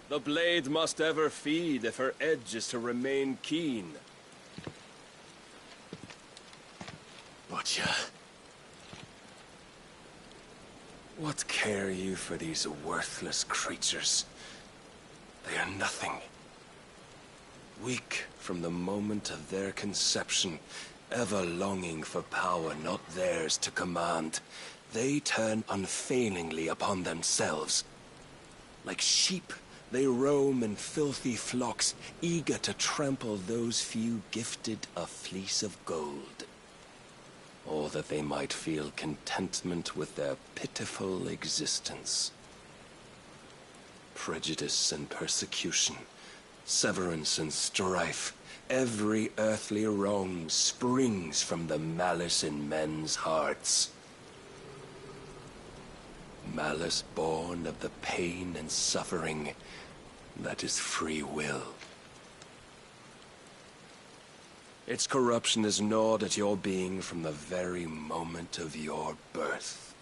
The blade must ever feed if her edge is to remain keen. Butcher. What care you for these worthless creatures? They are nothing. Weak from the moment of their conception, ever longing for power not theirs to command, they turn unfailingly upon themselves. Like sheep, they roam in filthy flocks, eager to trample those few gifted a fleece of gold. Or that they might feel contentment with their pitiful existence. Prejudice and persecution, severance and strife, every earthly wrong springs from the malice in men's hearts. Malice born of the pain and suffering that is free will. Its corruption is gnawed at your being from the very moment of your birth.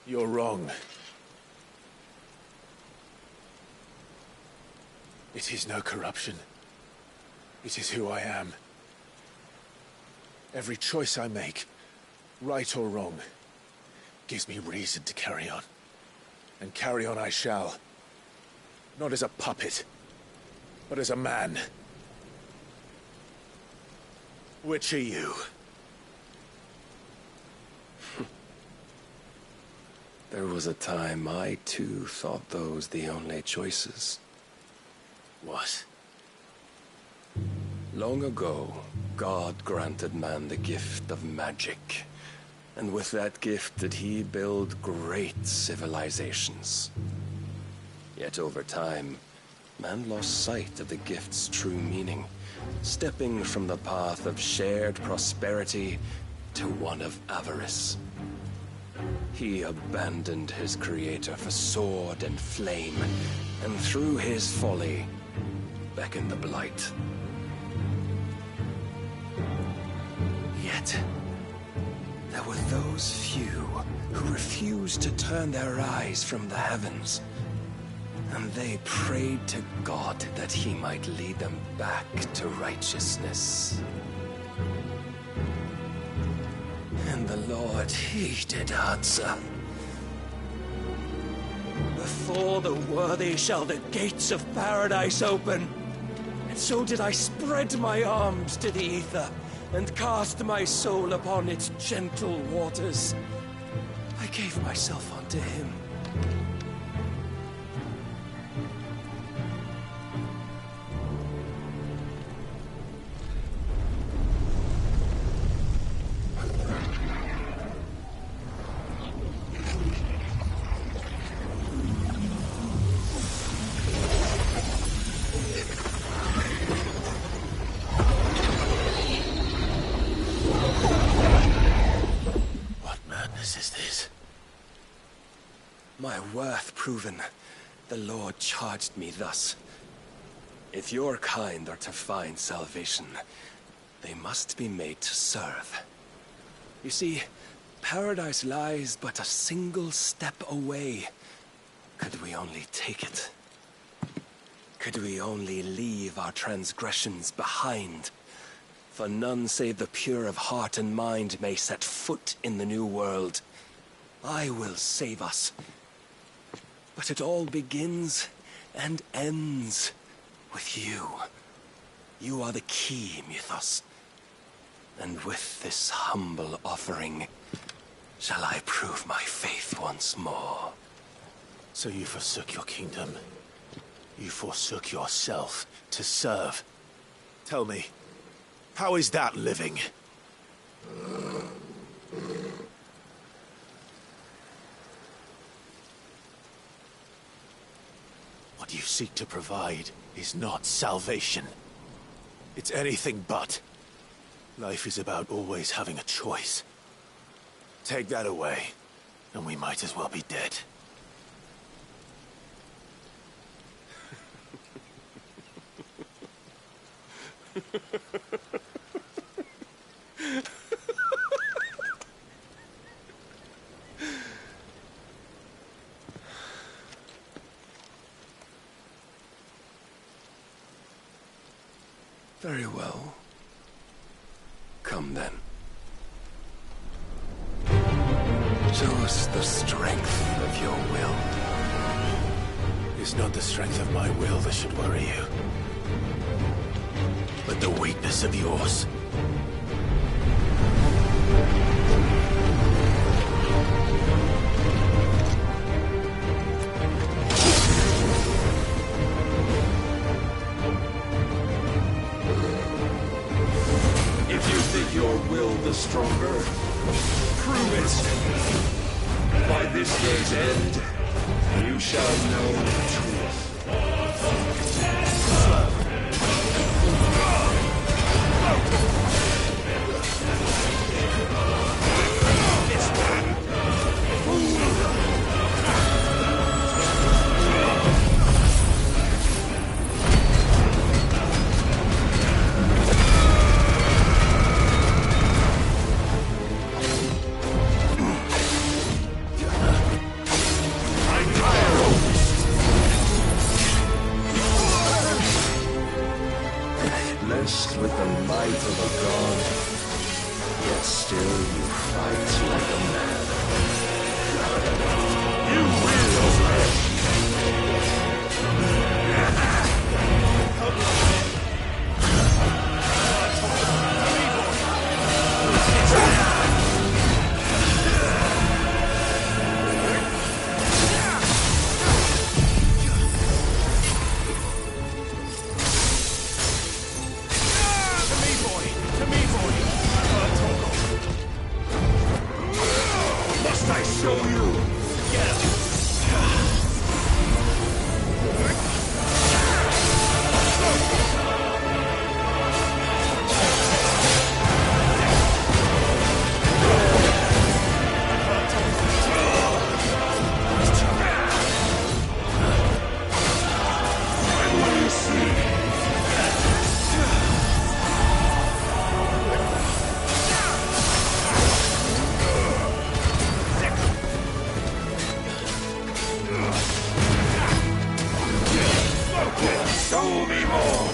You're wrong. It is no corruption. It is who I am. Every choice I make, right or wrong, gives me reason to carry on. And carry on I shall. Not as a puppet, but as a man. Which are you? There was a time I too thought those the only choices. What? Long ago, God granted man the gift of magic. And with that gift did he build great civilizations. Yet over time, man lost sight of the gift's true meaning, stepping from the path of shared prosperity to one of avarice. He abandoned his creator for sword and flame, and through his folly, beckoned the blight. Yet, there were those few who refused to turn their eyes from the heavens, and they prayed to God that he might lead them back to righteousness. And the Lord, he did answer. Before the worthy shall the gates of paradise open. And so did I spread my arms to the ether, and cast my soul upon its gentle waters. I gave myself unto him. My worth proven, the Lord charged me thus. If your kind are to find salvation, they must be made to serve. You see, paradise lies but a single step away. Could we only take it? Could we only leave our transgressions behind? For none save the pure of heart and mind may set foot in the new world. I will save us. But it all begins and ends with you. You are the key, Mythos. And with this humble offering, shall I prove my faith once more. So you forsook your kingdom. You forsook yourself to serve. Tell me, how is that living? What you seek to provide is not salvation. It's anything but. Life is about always having a choice. Take that away, and we might as well be dead. Very well. Come then. Show us the strength of your will. It's not the strength of my will that should worry you, but the weakness of yours. If you think your will the stronger, prove it. By this day's end, you shall know the truth. Blessed with the might of a god, yet still you fight like a man. You will obey. Must I show you? Get him! And what do you see? Show me more!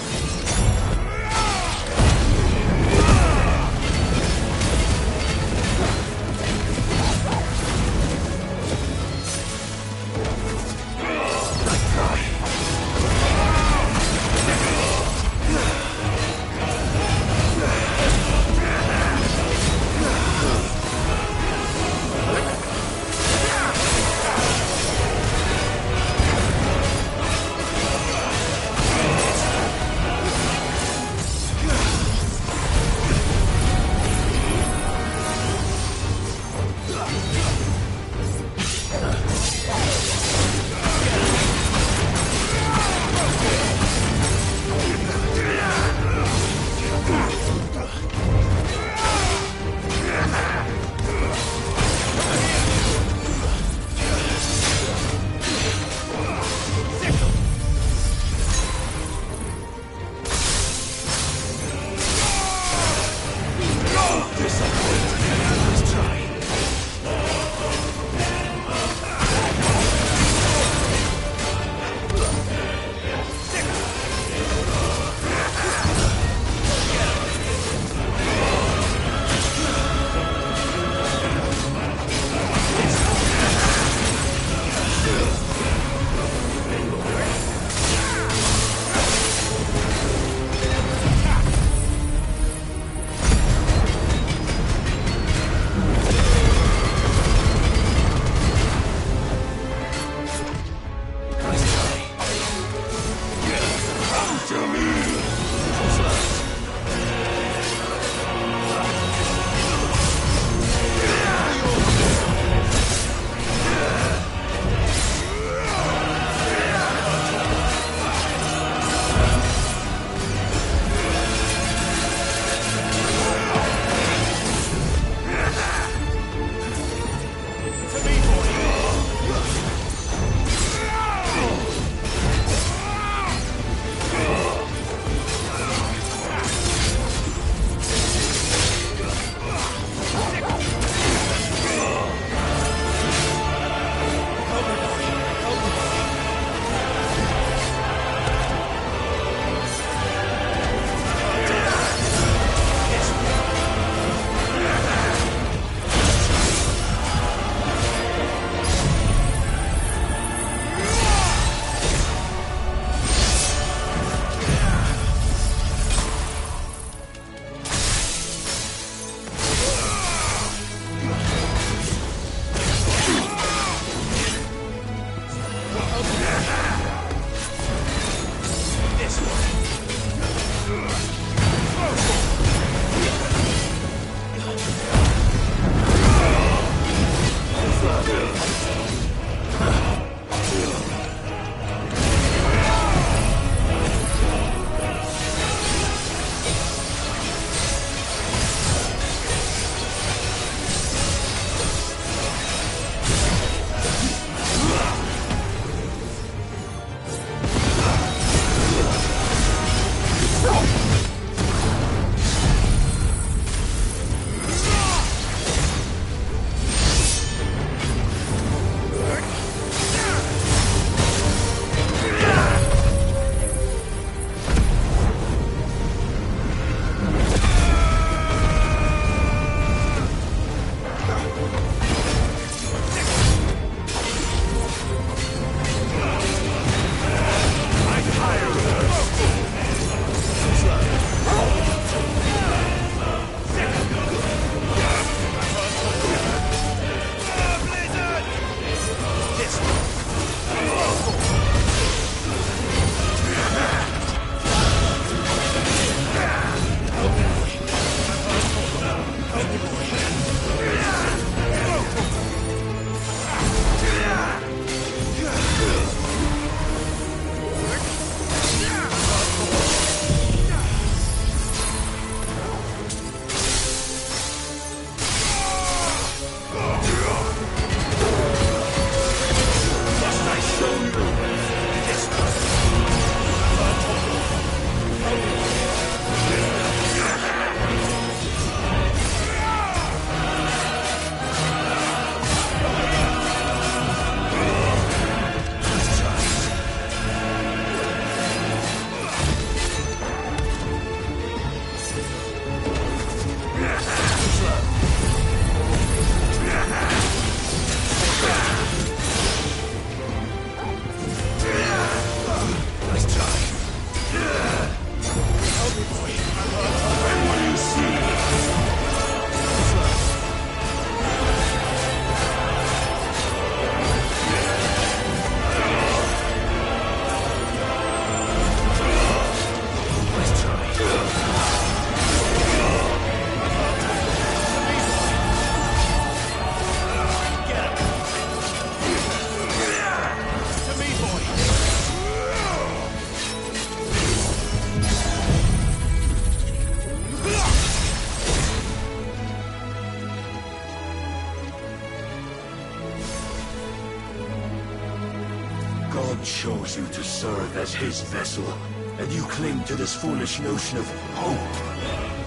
God chose you to serve as his vessel, and you cling to this foolish notion of hope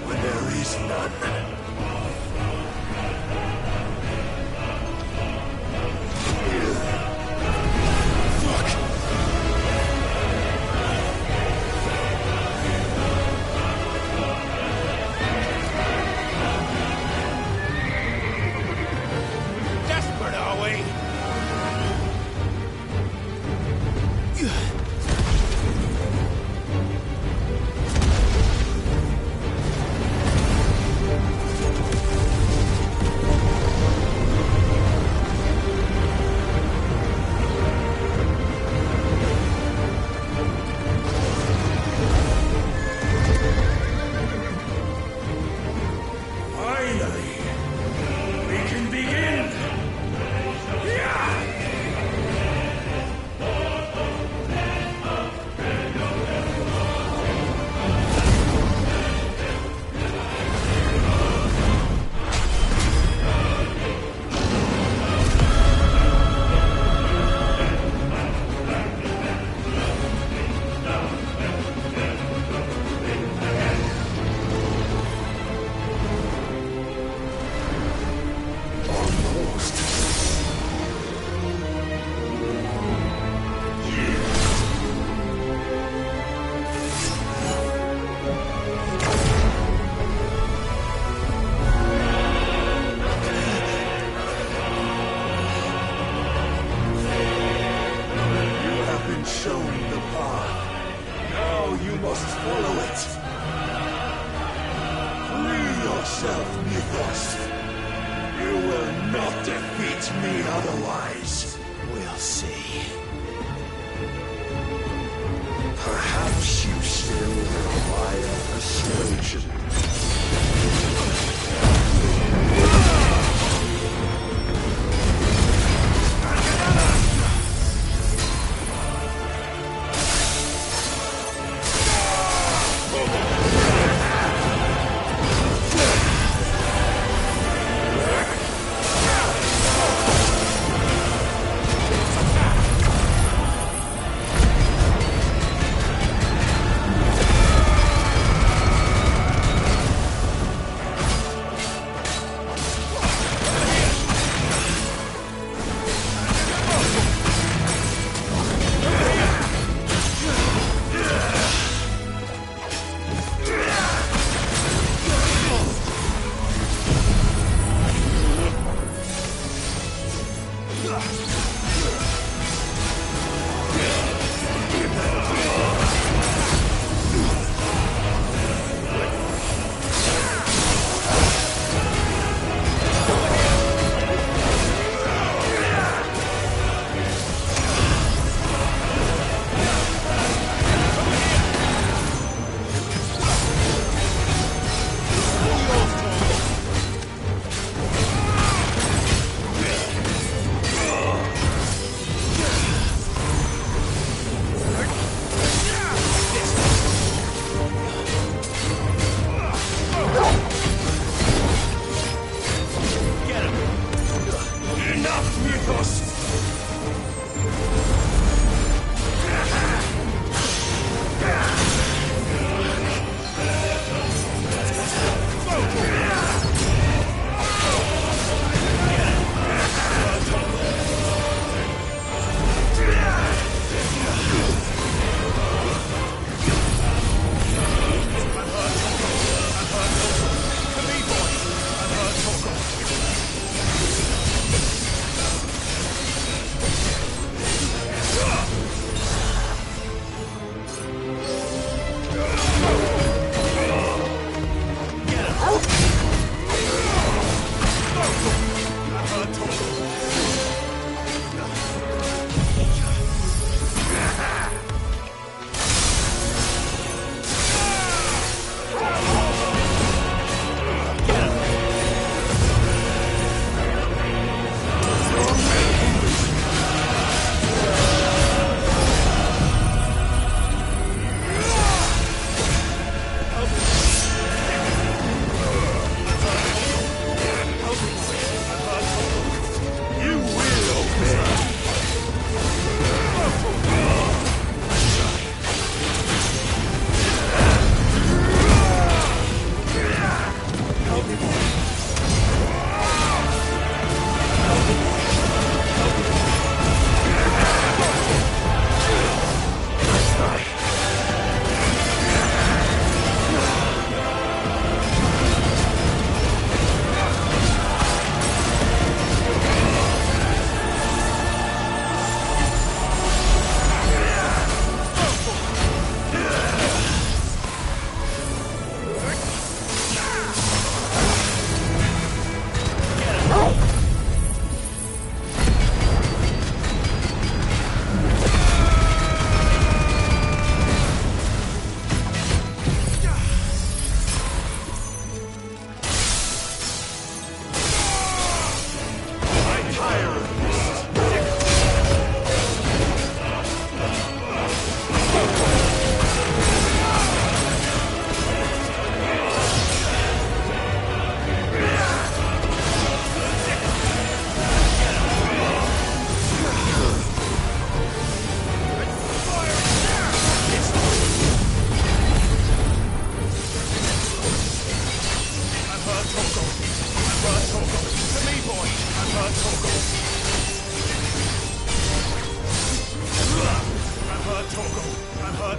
when there is none.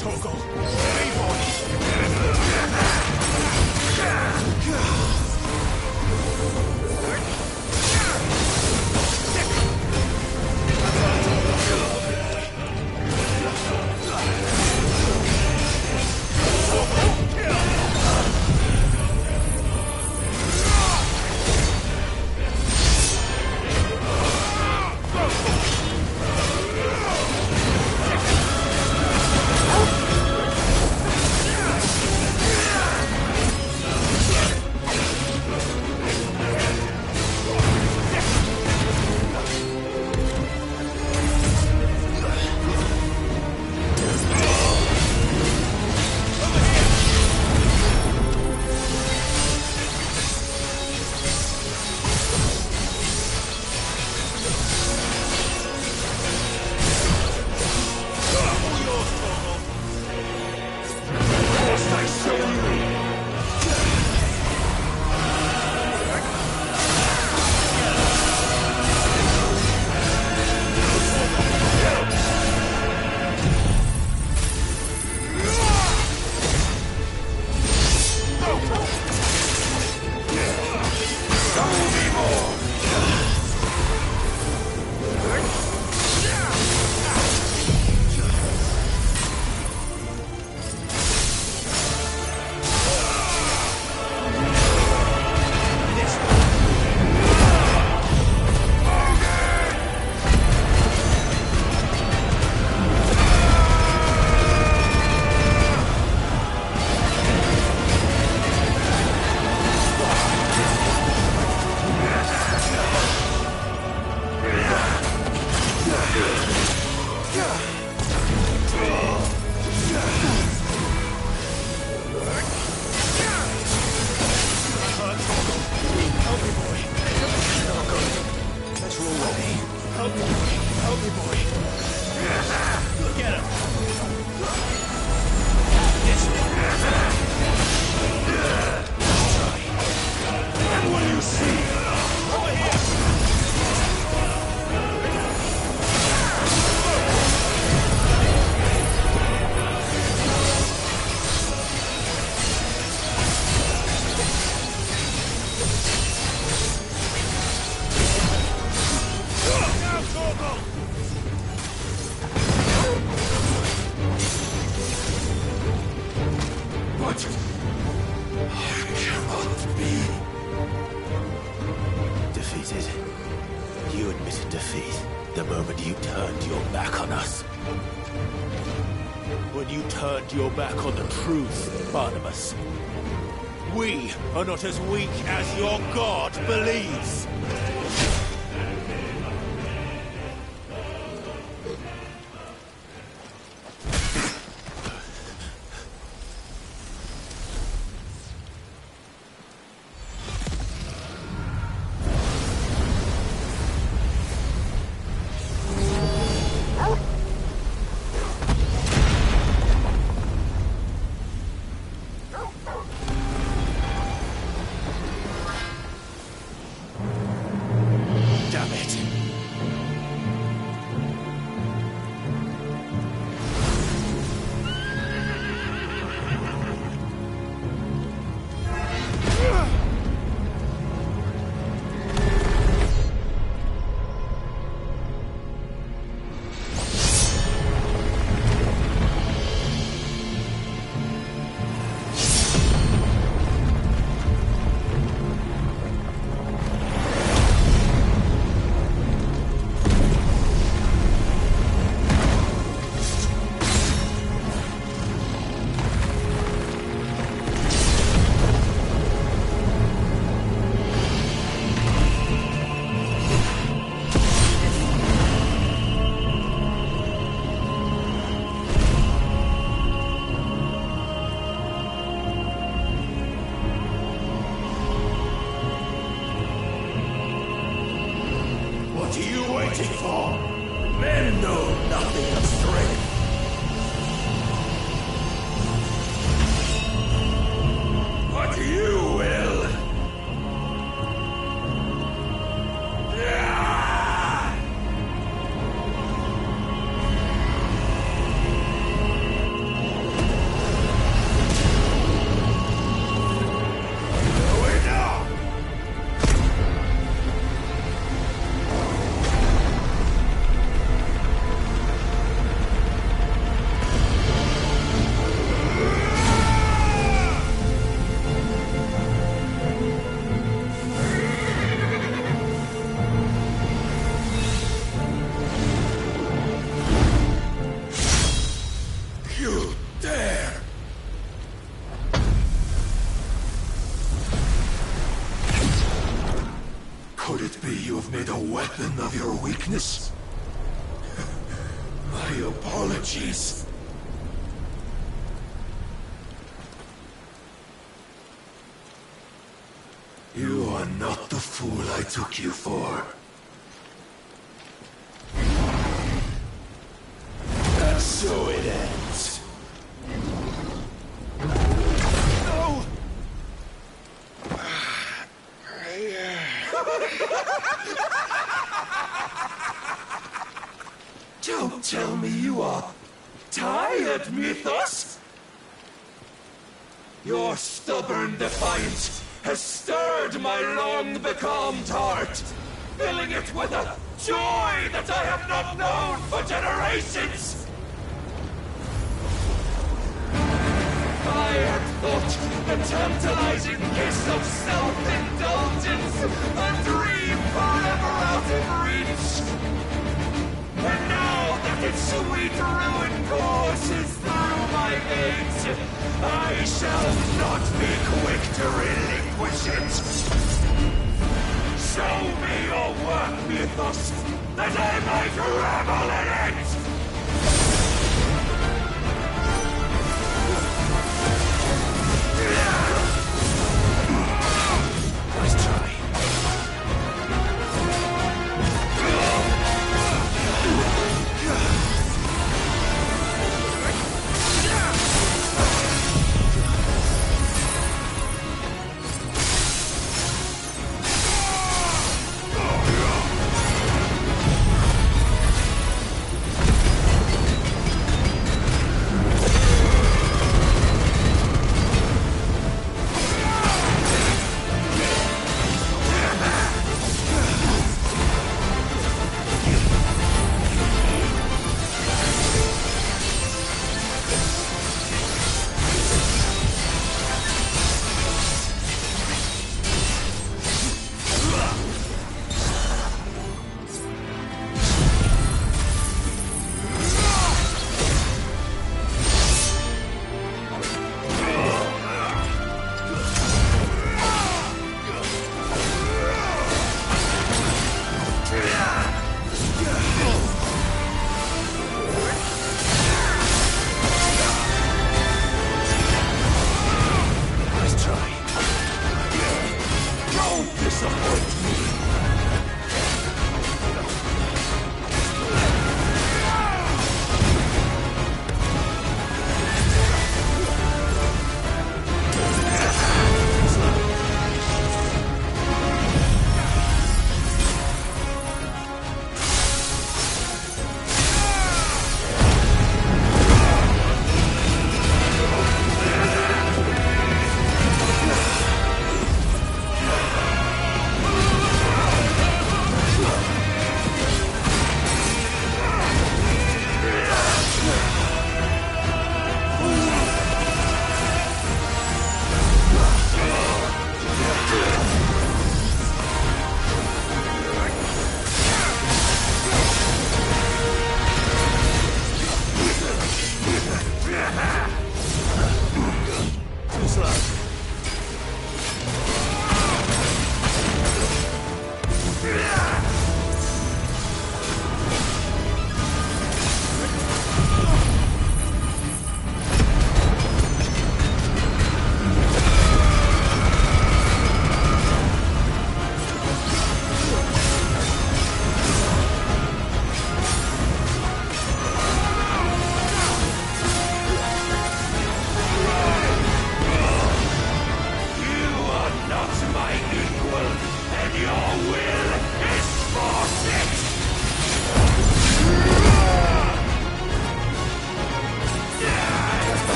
Torgal! Anybody! Your back on the truth, Barnabas. We are not as weak as your god believes. Men know nothing of strength. But you will. weapon of your weakness? My apologies. You are not the fool I took you for. And so it ends. No! Don't tell me you are tired, Mythos! Your stubborn defiance has stirred my long-becalmed heart, filling it with a joy that I have not known for generations! I had thought the tantalizing kiss of self-indulgence a dream forever out of reach! And now that its sweet ruin courses through my veins, I shall not be quick to relinquish it! Show me your work, Mythos, that I might revel in it! Nice try.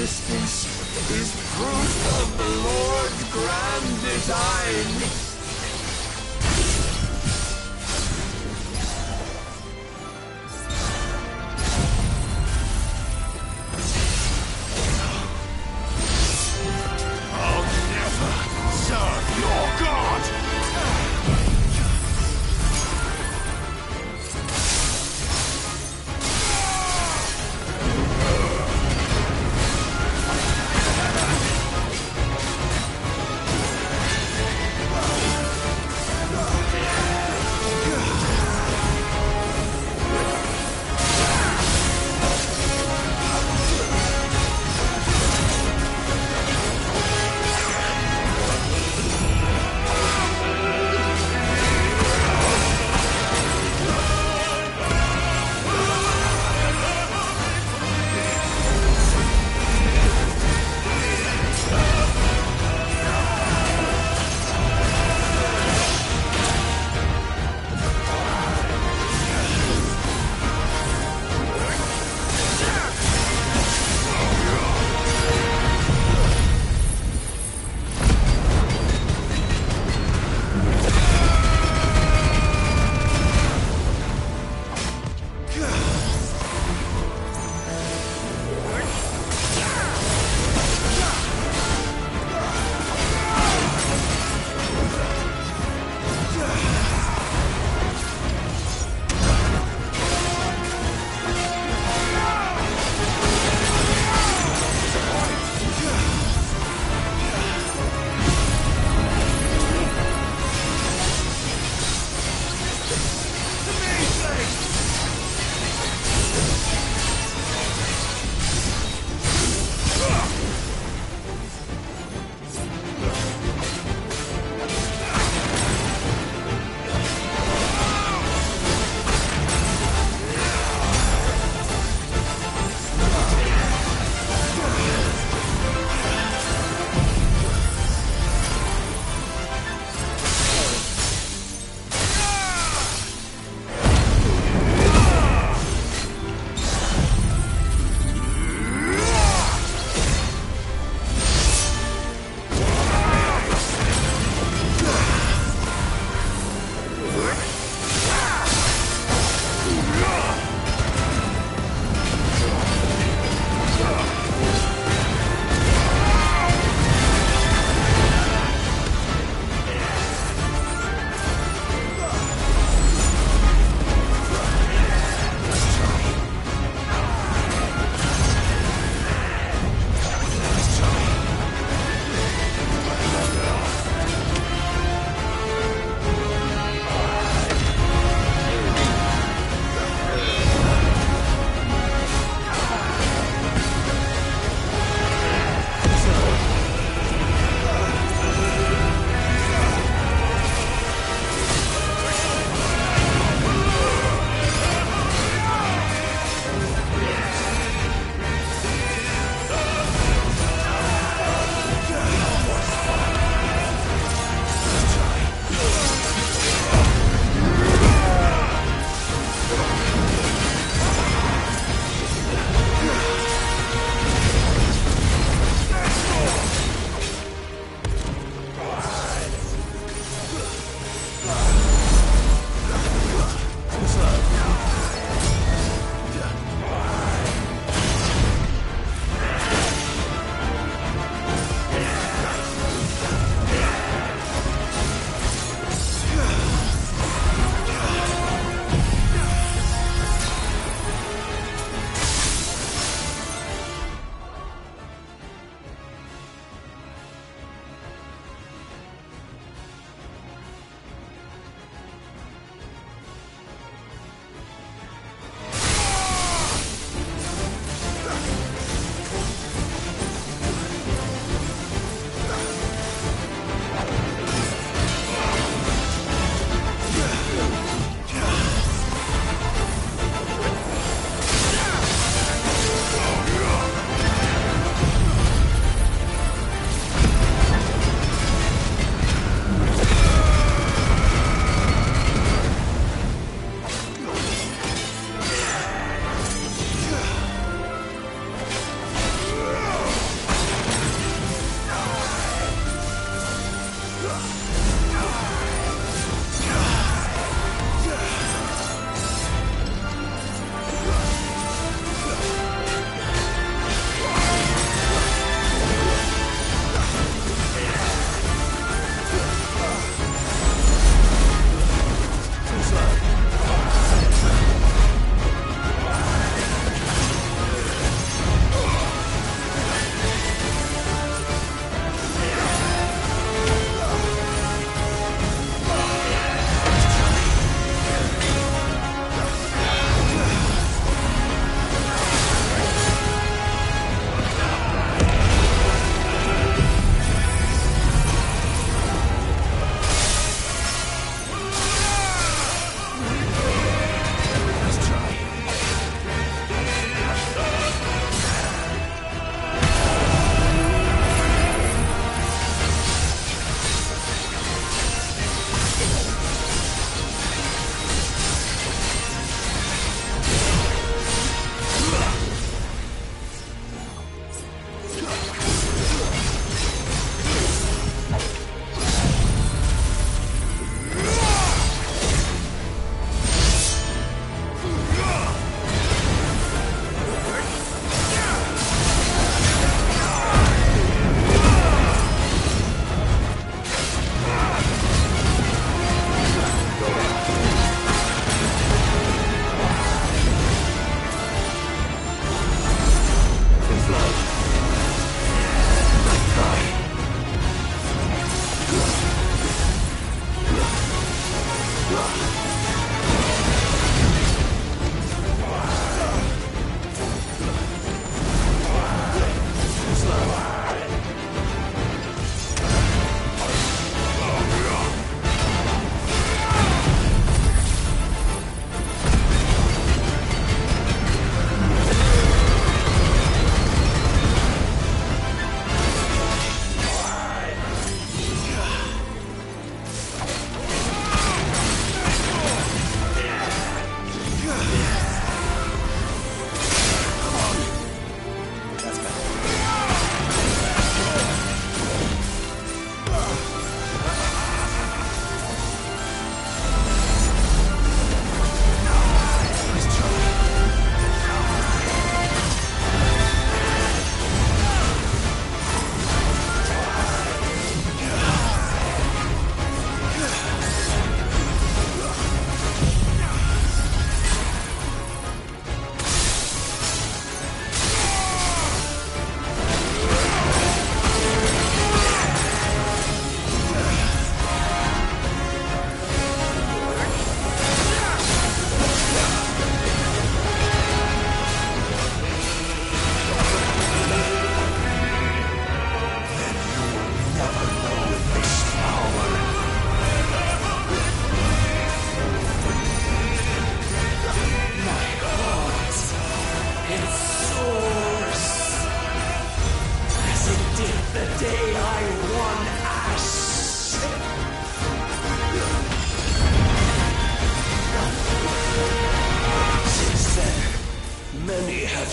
existence is proof of the Lord's grand design.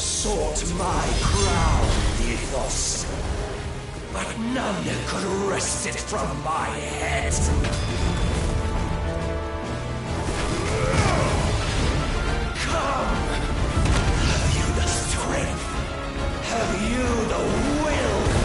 sought my crown, Ethos. But none could wrest it from my head. Come! Have you the strength? Have you the will?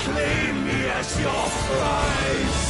Claim me as your prize!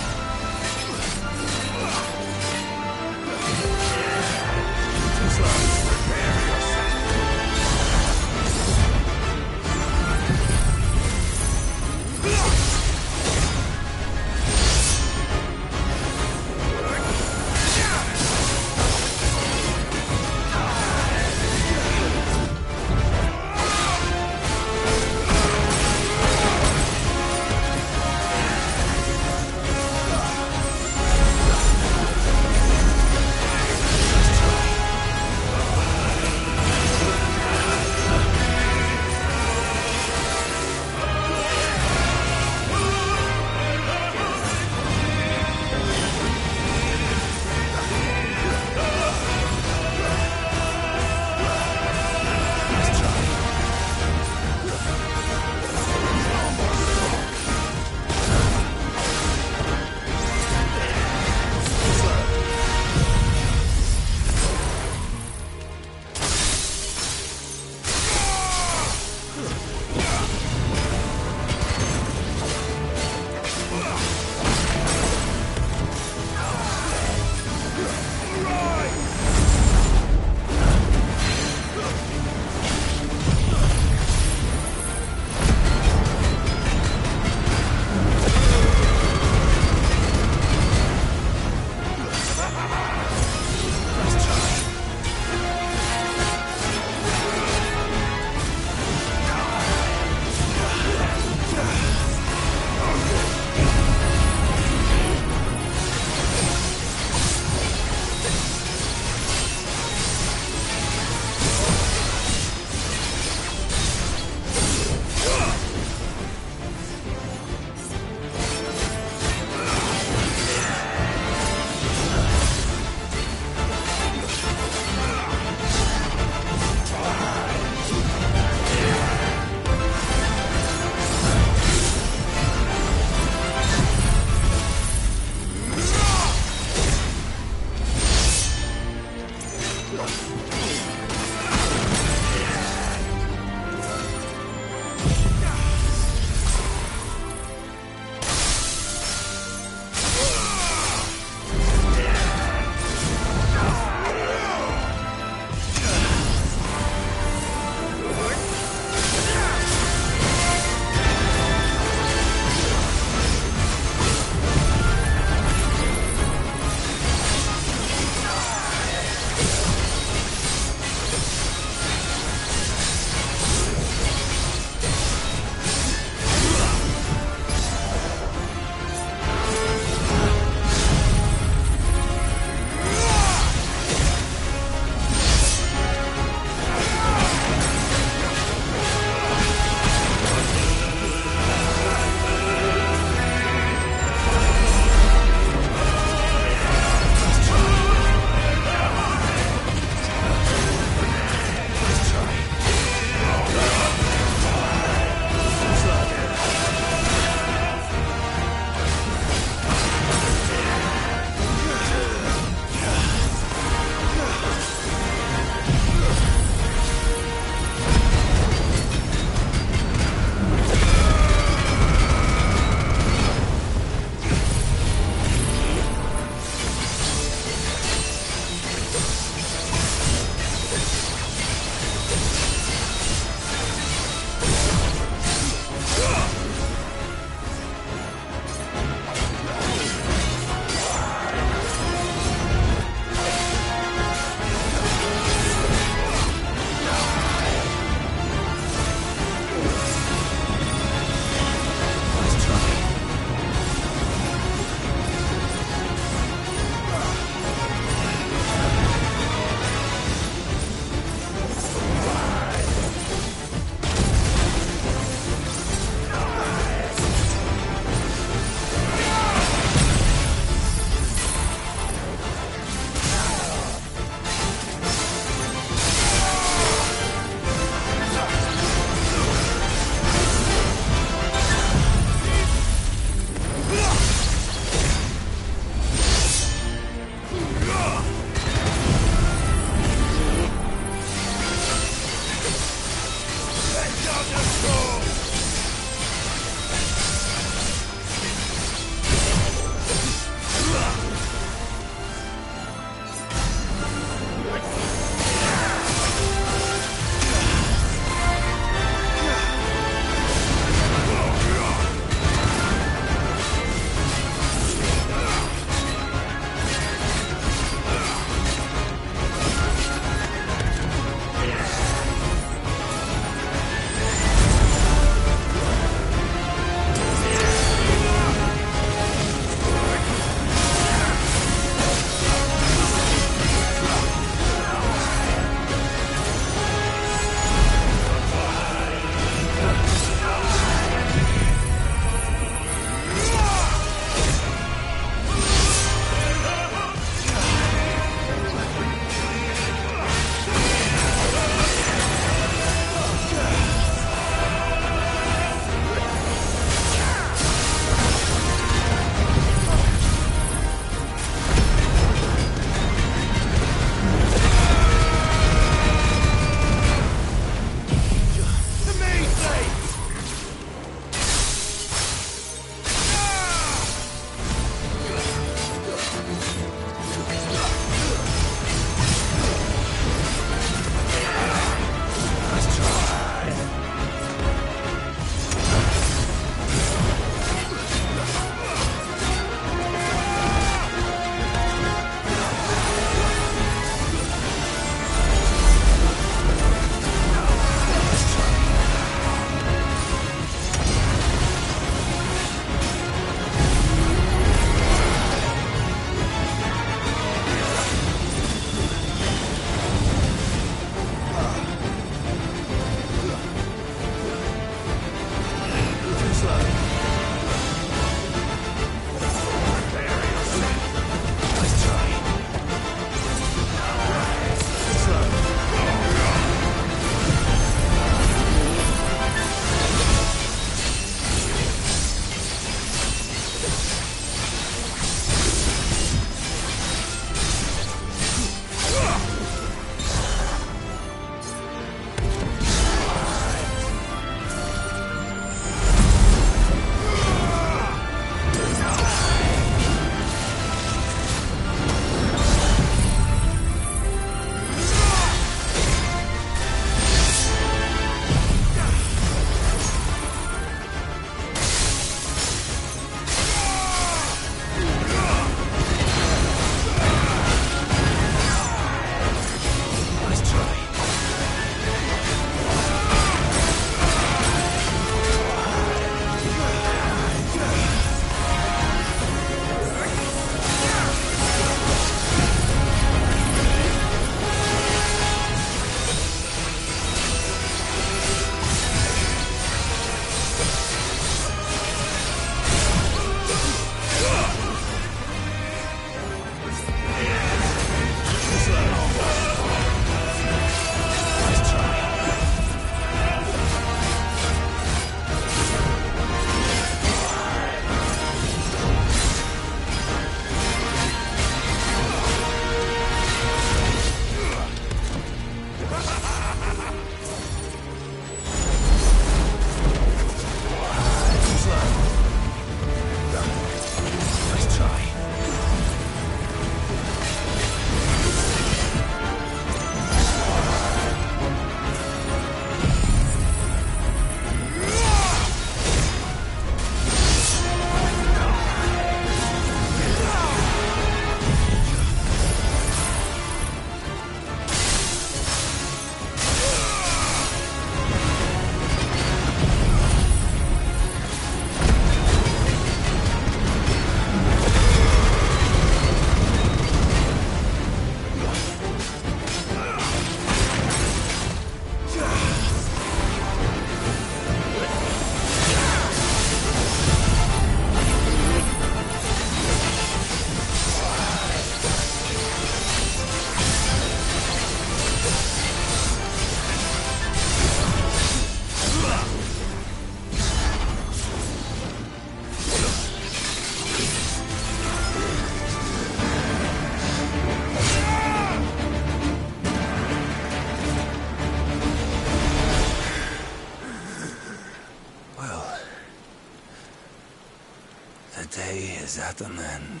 at an end.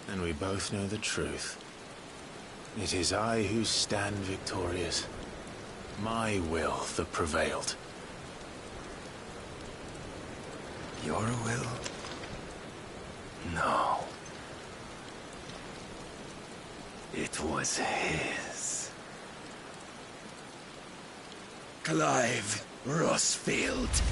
And we both know the truth. It is I who stand victorious. My will that prevailed. Your will? No. It was his. Clive Rossfield.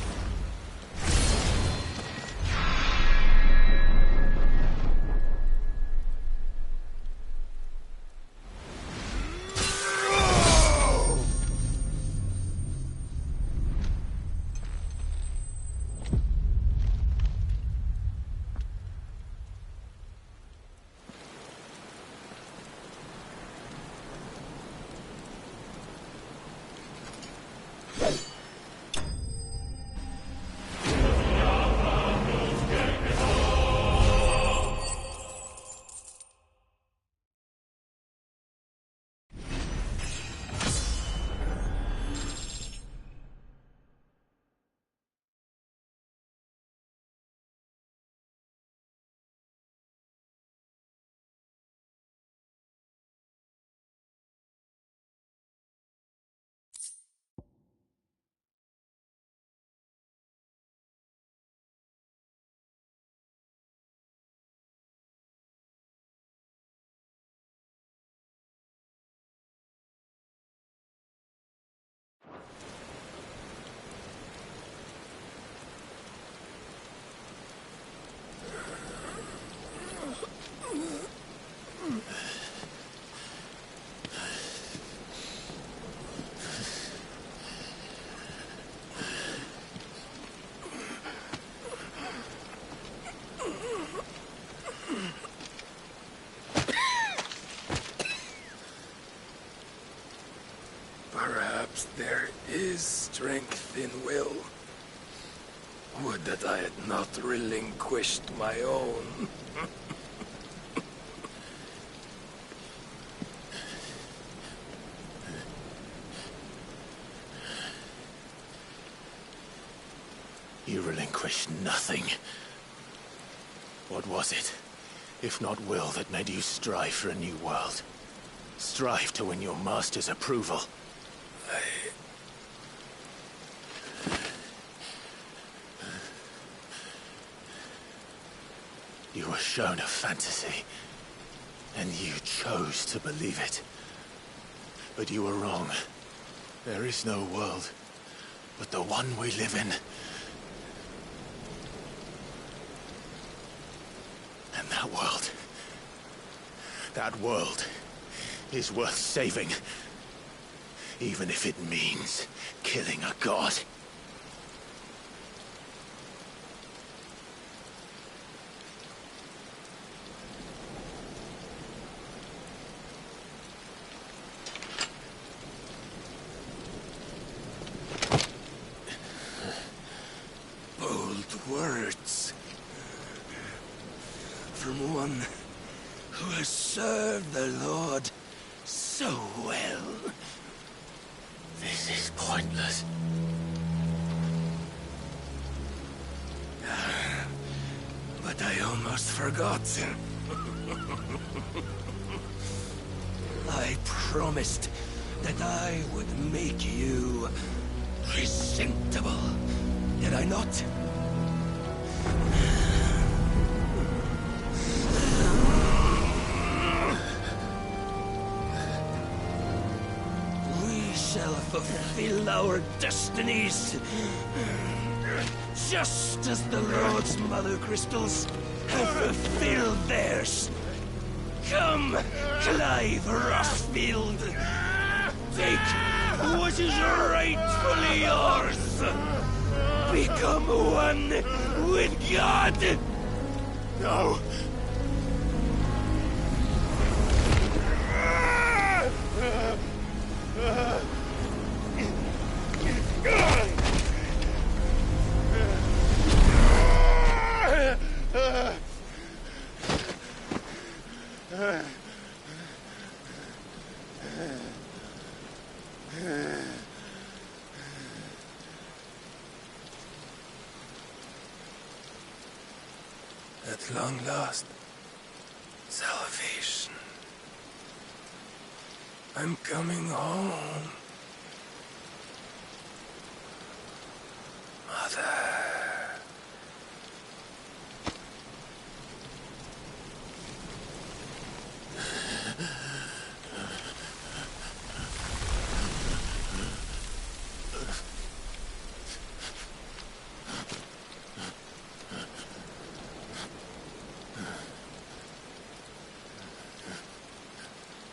Perhaps there is strength in will. Would that I had not relinquished my own. You relinquished nothing. What was it, if not will, that made you strive for a new world? Strive to win your master's approval? You were shown a fantasy, and you chose to believe it. But you were wrong. There is no world, but the one we live in. And that world is worth saving, even if it means killing a god. Words from one who has served the Lord so well. This is pointless. But I almost forgot. I promised that I would make you presentable. Did I not? We shall fulfill our destinies, just as the Lord's Mother Crystals have fulfilled theirs. Come, Clive Rossfield. Take what is rightfully yours. Become one with God! No! At long last, salvation. I'm coming home. Mother.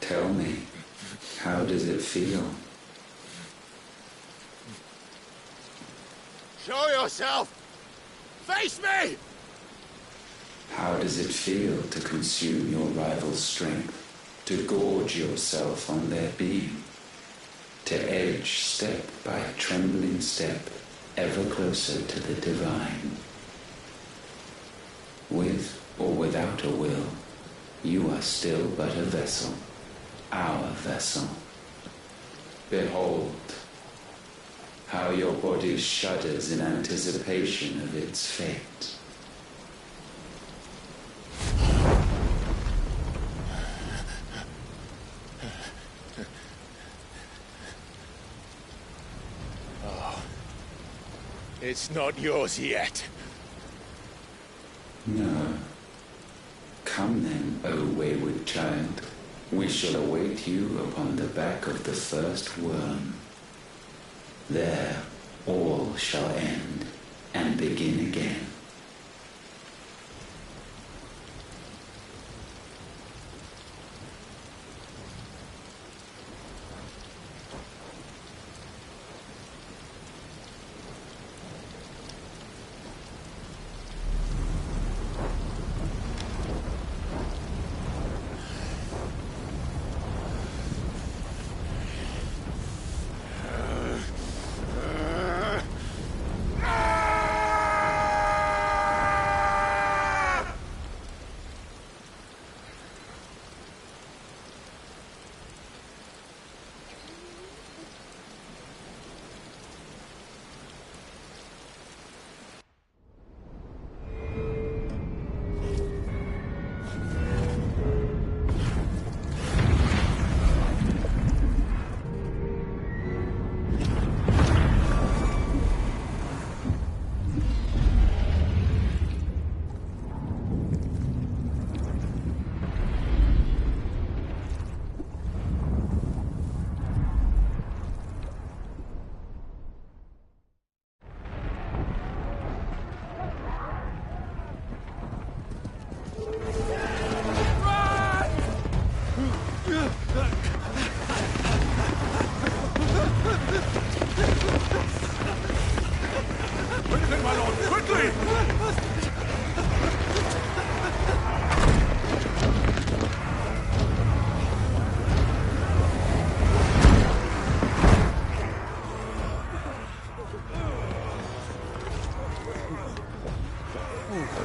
Tell me, how does it feel? Show yourself! Face me! How does it feel to consume your rival's strength? To gorge yourself on their beam? To edge step by trembling step ever closer to the divine? With or without a will, you are still but a vessel. Our vessel. Behold, how your body shudders in anticipation of its fate. It's not yours yet. No. Come then, O wayward child. We shall await you upon the back of the first worm. There all shall end and begin again.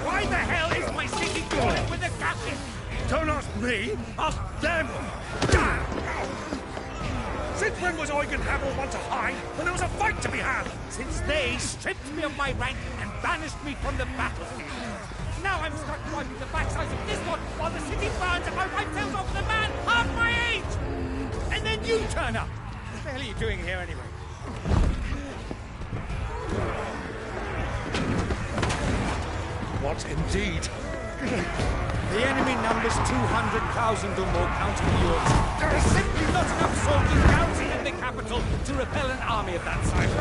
Why the hell is my city going with the captain? Don't ask me, ask them! Since when was Eugen Hamel one to hide when there was a fight to be had? Since they stripped me of my rank and banished me from the battlefield. Now I'm stuck wiping the backsides of this one while the city burns and my right tails off the man half my age! And then you turn up! What the hell are you doing here anyway? What indeed? The enemy numbers 200,000 or more, counting yours. There is simply not enough soldiers garrisoned in the capital to repel an army of that size.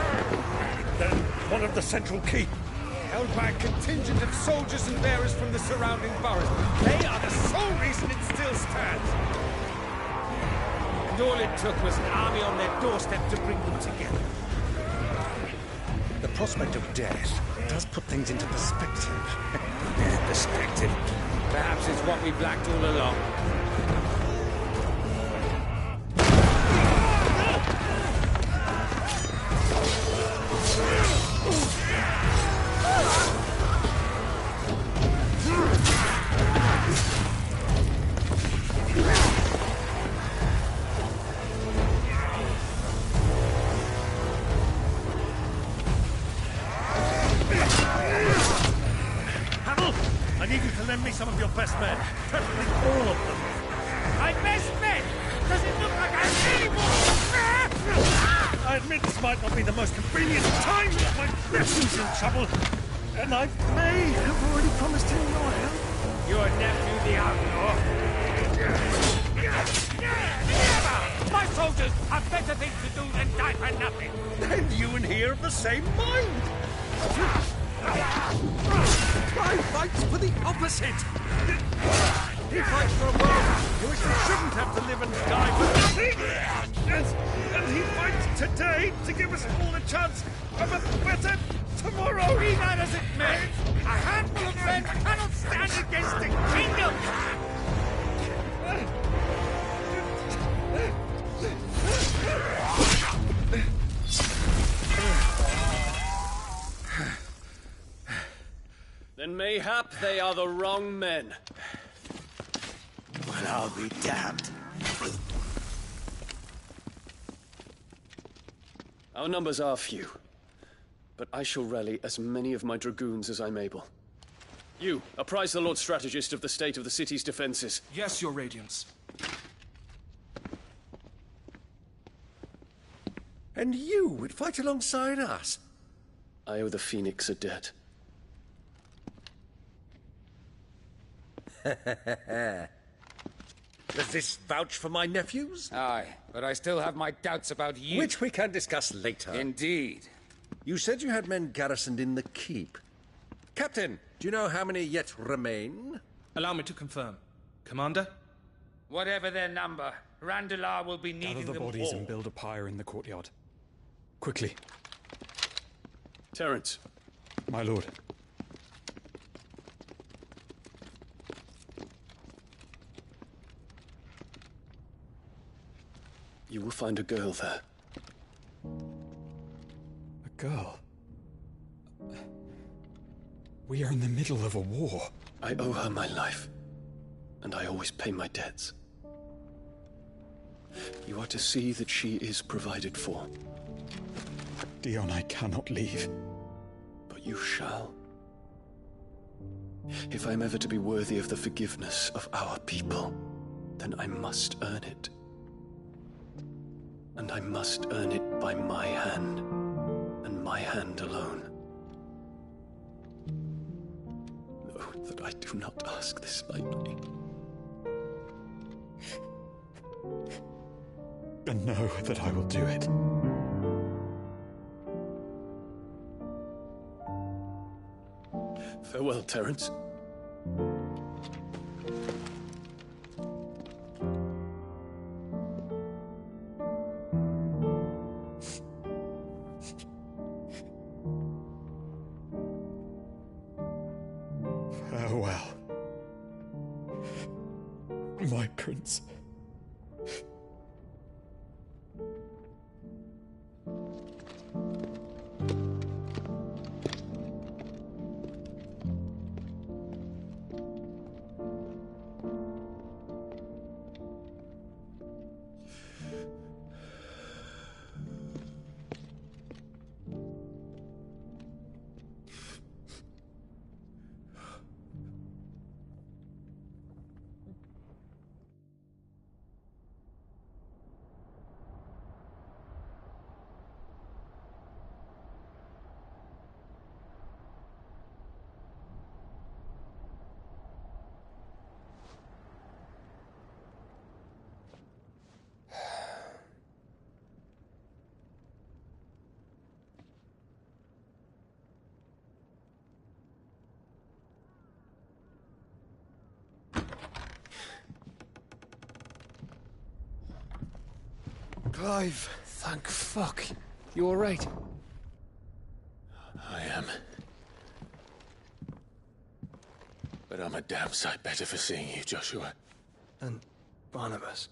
Then one of the central keep. Held by a contingent of soldiers and bearers from the surrounding boroughs. They are the sole reason it still stands. And all it took was an army on their doorstep to bring them together. The prospect of death does put things into perspective. Perspective. Perhaps it's what we've lacked all along. I need you to lend me best men. Practically all of them. My best men! Does it look like I'm any more? I admit this might not be the most convenient time, but my nephew's in trouble. And I may have already promised him your help. Your nephew, the outlaw? Never! My soldiers have better things to do than die for nothing. And you and he are of the same mind. I fights for the opposite. He fights for a world in which we shouldn't have to live and die for nothing. And he fights today to give us all a chance of a better tomorrow. Be that as it may, a handful of men cannot stand against a kingdom. Then mayhap they are the wrong men. Well, I'll be damned. Our numbers are few, but I shall rally as many of my dragoons as I'm able. You, apprise the Lord Strategist of the state of the city's defenses. Yes, Your Radiance. And you would fight alongside us? I owe the Phoenix a debt. Does this vouch for my nephews? Aye, but I still have my doubts about you. Which we can discuss later. Indeed. You said you had men garrisoned in the keep. Captain, do you know how many yet remain? Allow me to confirm. Commander? Whatever their number, Randalar will be Gather needing the them bodies all. and build a pyre in the courtyard. Quickly, Terence, my lord. you will find a girl there. A girl. We are in the middle of a war. I owe her my life, and I always pay my debts. You are to see that she is provided for. Dion, I cannot leave. But you shall. If I am ever to be worthy of the forgiveness of our people, then I must earn it. And I must earn it by my hand, and my hand alone. Know that I do not ask this lightly. And know that I will do it. Farewell, Terence. Farewell, my prince. Clive, thank fuck. You alright? I am. But I'm a damn sight better for seeing you, Joshua. And Barnabas.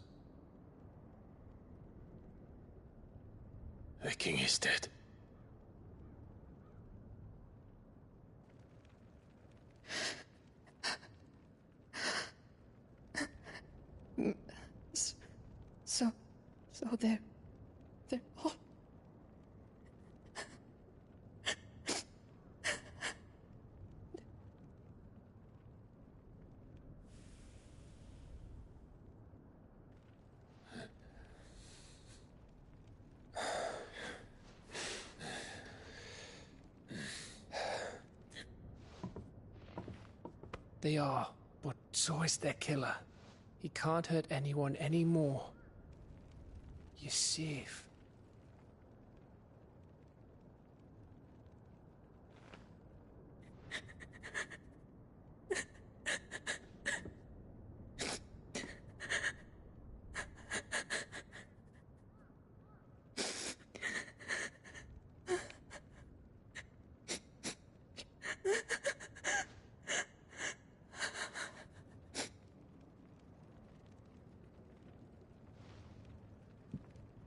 The king is dead. So they're all... They are, but so is their killer. He can't hurt anyone anymore. You're safe.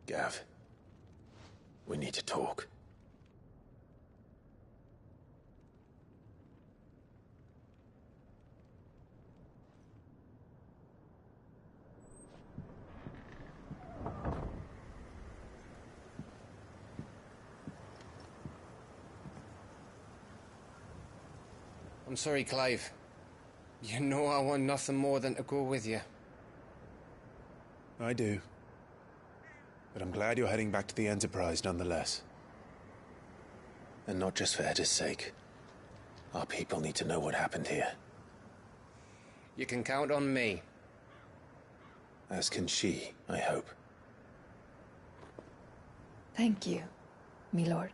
Gav, we need to talk. I'm sorry, Clive. You know I want nothing more than to go with you. I do. But I'm glad you're heading back to the Enterprise nonetheless. And not just for Edda's sake. Our people need to know what happened here. You can count on me. As can she, I hope. Thank you, my lord.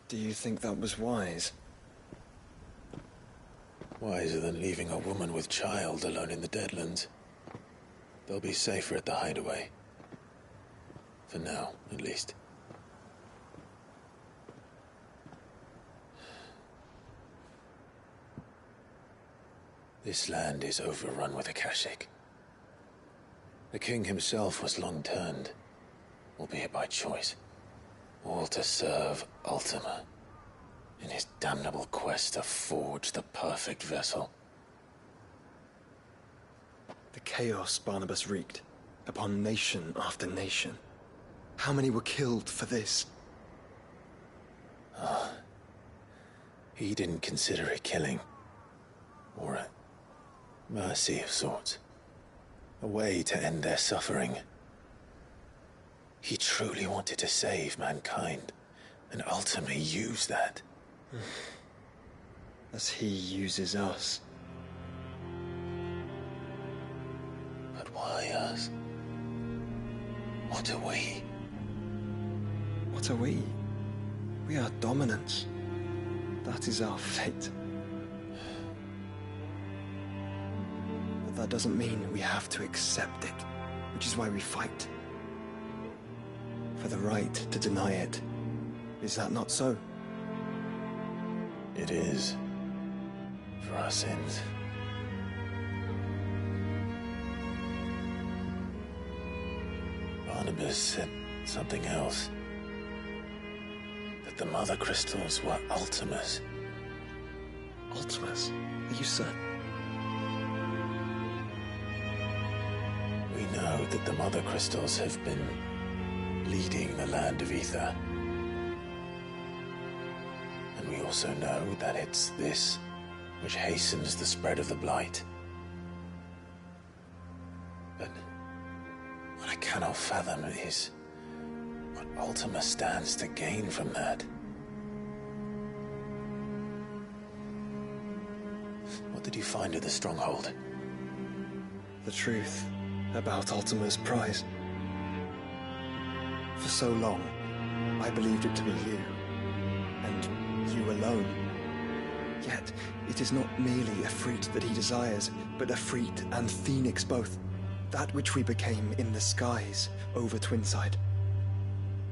Do you think that was wise? Wiser than leaving a woman with child alone in the Deadlands. They'll be safer at the hideaway. For now, at least. This land is overrun with Akashic. The king himself was long turned, albeit by choice. All to serve Ultima, in his damnable quest to forge the perfect vessel. The chaos Barnabas wreaked upon nation after nation. How many were killed for this? He didn't consider it killing. Or a mercy of sorts. A way to end their suffering. He truly wanted to save mankind, and ultimately use that. As he uses us. But why us? What are we? What are we? We are dominance. That is our fate. But that doesn't mean we have to accept it, which is why we fight. For the right to deny it. Is that not so? It is. For our sins. Barnabas said something else. That the Mother Crystals were Ultimas. Ultimas? Are you certain? We know that the Mother Crystals have been leading the land of Ether. And we also know that it's this which hastens the spread of the Blight. But what I cannot fathom is what Ultima stands to gain from that. What did you find at the Stronghold? The truth about Ultima's prize. For so long, I believed it to be you, and you alone. Yet, it is not merely a freat that he desires, but a freat and phoenix both. That which we became in the skies over Twinside.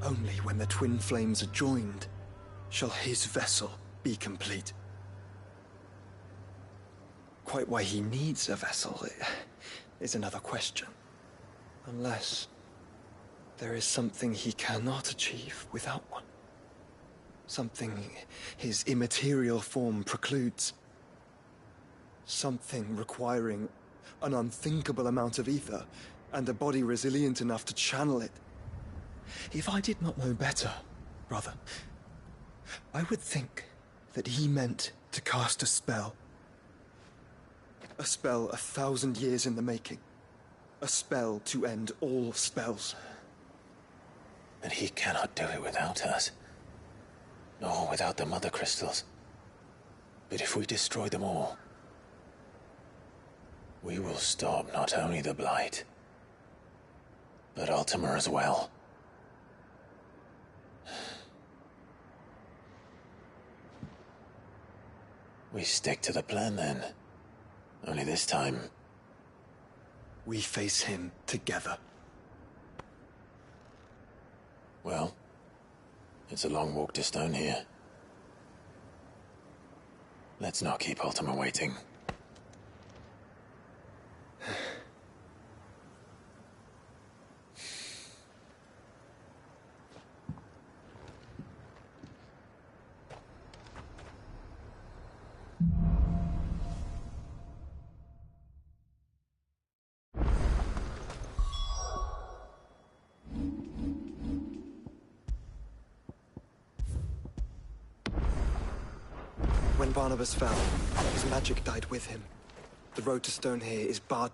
Only when the twin flames are joined, shall his vessel be complete. Quite why he needs a vessel is another question. Unless there is something he cannot achieve without one. Something his immaterial form precludes. Something requiring an unthinkable amount of ether and a body resilient enough to channel it. If I did not know better, brother, I would think that he meant to cast a spell. A spell 1,000 years in the making. A spell to end all spells. And he cannot do it without us. Nor without the Mother Crystals. But if we destroy them all, we will stop not only the Blight, but Ultima as well. We stick to the plan then. Only this time, we face him together. Well, it's a long walk to Stone here. Let's not keep Ultima waiting. When Barnabas fell, his magic died with him. The road to Stone here is barred